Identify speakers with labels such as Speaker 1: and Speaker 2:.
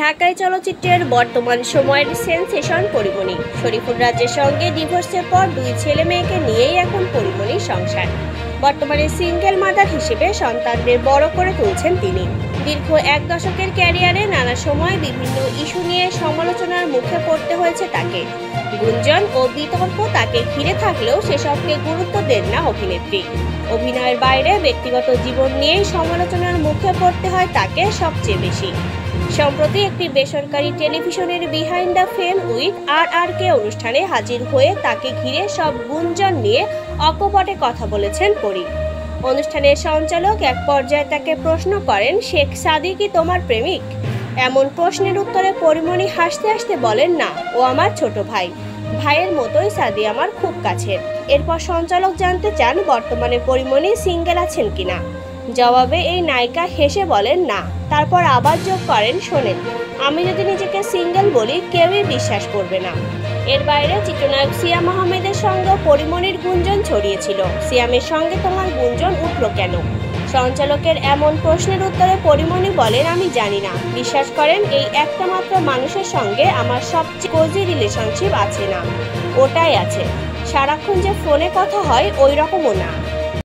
Speaker 1: ঢাকায় চলচ্চিত্রের বর্তমান সময়ের সেনসেশন পরীমণি। শরীফুল রাজের সঙ্গে ডিভোর্সের পর 2 ছেলে মেয়েকে নিয়েই এখন পরীমণির সংসার। বর্তমানে সিঙ্গেল মাদার হিসেবে সন্তানদের বড় করে তুলছেন তিনি। দীর্ঘ 1 দশকের ক্যারিয়ারে নানা সময় বিভিন্ন ইস্যু নিয়ে সমালোচনার মুখে পড়তে হয়েছে তাকে। গুঞ্জন ও বিতর্ক তাকে ঘিরে থাকলেও সেসবকে গুরুত্ব দেন না অভিনেত্রী। অভিনয়ের বাইরে ব্যক্তিগত জীবন নিয়েই সমালোচনার মুখে পড়তে হয় তাকে সবচেয়ে বেশি। সম্প্রতি একটি বেসরকারি টেলিভিশনের behind the fame with RRK অনুষ্ঠানে হাজির হয়ে তাকে ঘিরে সব গুঞ্জন নিয়ে অকপটে কথা বলেছেন পরী। অনুষ্ঠানের সঞ্চালক এক পর্যায়ে তাকে প্রশ্ন করেন, শেখ সাদী কি তোমার প্রেমিক? এমন প্রশ্নের উত্তরে পরীমণি হাসতে হাসতে বলেন, না, ও আমার ছোট ভাই। ভাইয়ের মতোই সাদী আমার খুব কাছের। এরপর সঞ্চালক জানতে চান বর্তমানে পরীমণি সিঙ্গেল আছেন কিনা। জবাবে এই নায়িকা হেসে বলেন, না। তারপর আবার যোগ করেন, শোনেন, আমি যদি নিজেকে সিঙ্গেল বলি কেউই বিশ্বাস করবে না। এর বাইরে চিত্রনায়ক সিয়াম আহমেদের সঙ্গে পরীমণির গুঞ্জন ছড়িয়েছিল। সিয়ামের সঙ্গে তোমার গুঞ্জন উঠল কেন? সঞ্চালকের এমন প্রশ্নের উত্তরে পরীমণি বলেন, আমি জানি না। বিশ্বাস করেন, এই একটা মাত্র মানুষের সঙ্গে আমার সবচেয়ে কোজি রিলেশনশিপ আছে, না ওটাই আছে। সারাক্ষণ যে ফোনে কথা হয় ওই রকমও না।